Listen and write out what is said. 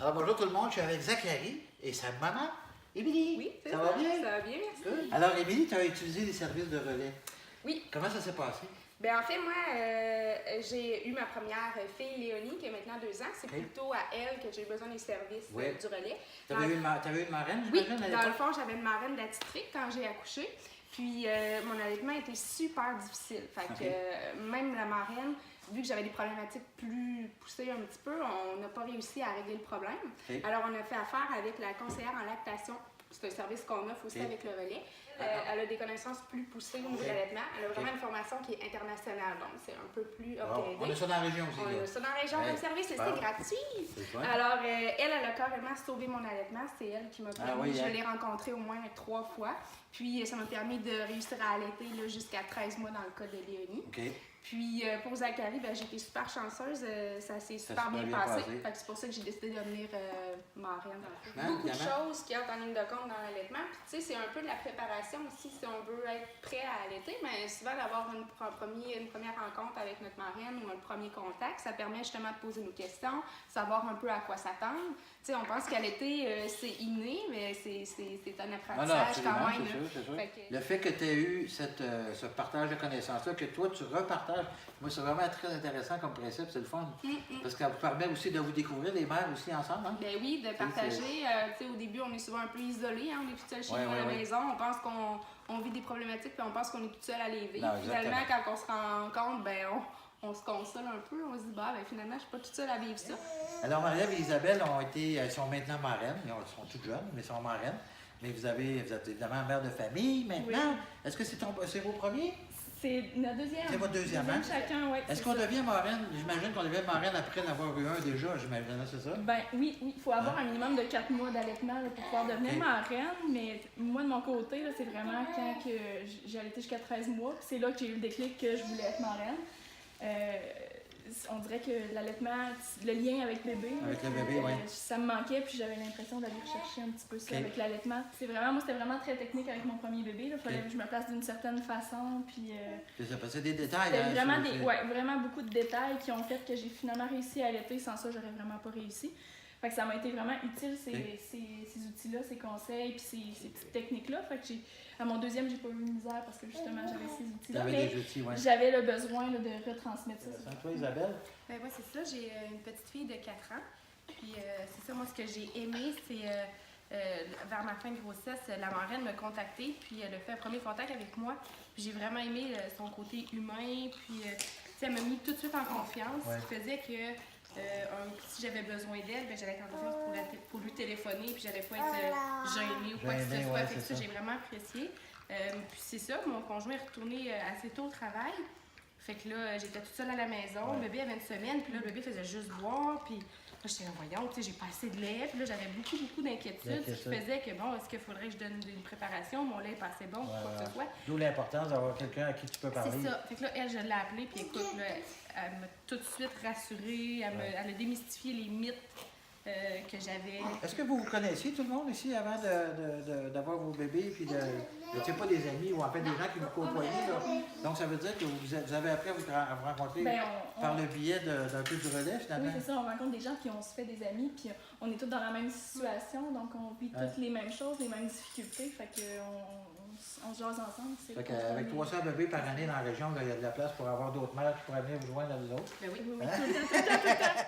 Alors bonjour tout le monde, je suis avec Zachary et sa maman, Émilie. Oui, c'est ça ça. va bien? Ça va bien, merci. Good. Alors Émilie, tu as utilisé les services de relais. Oui. Comment ça s'est passé? Ben en fait, moi, j'ai eu ma première fille, Léonie, qui a maintenant 2 ans. C'est Ok. plutôt à elle que j'ai eu besoin des services Oui. du relais. Tu avais eu une marraine, Oui, j'imagine, à dans le l'époque? fond, j'avais une marraine d'attitré quand j'ai accouché. Puis mon allaitement était super difficile. Fait Ok. que même la marraine, vu que j'avais des problématiques plus poussées un petit peu, on n'a pas réussi à régler le problème. Ok. Alors on a fait affaire avec la conseillère en lactation. C'est un service qu'on offre aussi Ok. avec le relais. D'accord. Elle a des connaissances plus poussées au niveau Ok. de l'allaitement. Elle a vraiment Ok. une formation qui est internationale, donc c'est un peu plus Bon, upgradé. on a ça dans la région aussi. On là. a ça dans la région Ouais, comme service et super. c'est gratuit. C'est fun. Alors, elle a carrément sauvé mon allaitement. C'est elle qui m'a permis. Ah oui, je hein? l'ai rencontrée au moins 3 fois. Puis, ça m'a permis de réussir à allaiter là, jusqu'à 13 mois dans le cas de Léonie. OK. Puis, pour Zachary, ben, j'ai été super chanceuse. Ça s'est Ça super s'est bien bien passé. passé. Fait que c'est pour ça que j'ai décidé de devenir marraine. En fait. Hein, Beaucoup de évidemment. choses qui entrent en ligne de compte dans l'allaitement. Puis, tu sais, c'est un peu de la préparation aussi si on veut être prêt à allaiter. Mais souvent, d'avoir une première rencontre avec notre marraine ou un premier contact, ça permet justement de poser nos questions, savoir un peu à quoi s'attendre. Tu sais, on pense qu'allaiter, c'est inné, mais c'est un apprentissage quand même. c'est sûr, c'est sûr. Fait que- Le fait que tu aies eu ce partage de connaissances-là, que toi tu repartages, moi c'est vraiment très intéressant comme principe, c'est le fun. Parce que ça vous permet aussi de vous découvrir, les mères aussi ensemble. Hein? Ben oui, de partager. Tu sais, au début, on est souvent un peu isolés, hein, on est tout seul chez Ouais, nous à la ouais. maison. On pense qu'on vit des problématiques, puis on pense qu'on est tout seul à les vivre. Non, Finalement, exactement. quand on se rend compte, ben on se console un peu. On se dit, bah, ben finalement, je suis pas toute seule à vivre ça. Alors Marie-Ève et Isabelle sont maintenant marraines, ils sont toutes jeunes, mais sont marraines. Mais vous êtes évidemment mère de famille maintenant. Oui. Est-ce que c'est vos premiers? C'est notre deuxième. C'est votre deuxième, hein? chacun, oui. Est-ce qu'on devient marraine? J'imagine qu'on devient marraine après en avoir eu un déjà, j'imagine, c'est ça? Ben oui, il faut avoir un minimum de 4 mois d'allaitement là, pour pouvoir devenir Ok. marraine, mais moi de mon côté, là, c'est vraiment quand que j'ai allaité jusqu'à 13 mois, puis c'est là que j'ai eu le déclic que je voulais être marraine. On dirait que l'allaitement, le lien avec le bébé, Avec le bébé, oui. ça me manquait, puis j'avais l'impression d'aller rechercher un petit peu ça Ok. avec l'allaitement. Moi c'était vraiment très technique avec mon premier bébé, il fallait Ok. que je me place d'une certaine façon, puis... C'est ça, parce que c'est des détails. C'était hein, vraiment, c'est- vraiment beaucoup de détails qui ont fait que j'ai finalement réussi à allaiter. Sans ça, j'aurais vraiment pas réussi. Fait que ça m'a été vraiment utile, ces outils-là, ces conseils, puis ces petites techniques-là. Fait que à mon deuxième, j'ai pas eu de misère parce que justement, j'avais ces outils-là. T'avais Mais des outils, ouais. j'avais le besoin là, de retransmettre ça. Intéressant. Toi, Isabelle? Ben moi, c'est ça. J'ai une petite fille de 4 ans. Puis c'est ça, moi, ce que j'ai aimé, c'est vers ma fin de grossesse, la marraine m'a contactée, puis elle a fait un premier contact avec moi. Puis j'ai vraiment aimé son côté humain, puis tu sais, elle m'a mis tout de suite en confiance, Ouais. ce qui faisait que si j'avais besoin d'elle, ben, j'allais être en confiance pour lui téléphoner, puis j'allais pas être gênée ou quoi que ce Gênée, soit. ouais, Fait que c'est ça, ça. j'ai vraiment apprécié. Puis c'est ça, mon conjoint est retourné assez tôt au travail. Fait que là, j'étais toute seule à la maison, Ouais. le bébé avait 1 semaine, puis là, le bébé faisait juste boire, puis là, j'étais là, voyons, tu sais, j'ai pas assez de lait, puis là, j'avais beaucoup d'inquiétudes, ce qui faisait que, bon, est-ce qu'il faudrait que je donne une préparation, mon lait est pas assez bon, quoi que ce soit. D'où l'importance d'avoir quelqu'un à qui tu peux parler. C'est ça. Fait que là, elle, je l'ai appelée, puis écoute, là, elle m'a tout de suite rassurée, elle a démystifié les mythes que j'avais. Est-ce que vous vous connaissiez tout le monde ici avant d'avoir vos bébés, puis de tu sais, pas des amis ou en fait des gens qui vous côtoyaient, là? Donc ça veut dire que vous avez appris à vous rencontrer Ben, par le biais d'un peu du relais Oui, finalement? c'est ça, on rencontre des gens, puis on se fait des amis, puis on est tous dans la même situation, donc on vit toutes les mêmes choses, les mêmes difficultés, fait qu'on se jase ensemble. Fait qu'avec 300 bébés par année dans la région, là, il y a de la place pour avoir d'autres mères qui pourraient venir vous joindre à vous autres. Ben oui, Oui, oui. Hein? Tout le temps, tout le temps, tout le temps.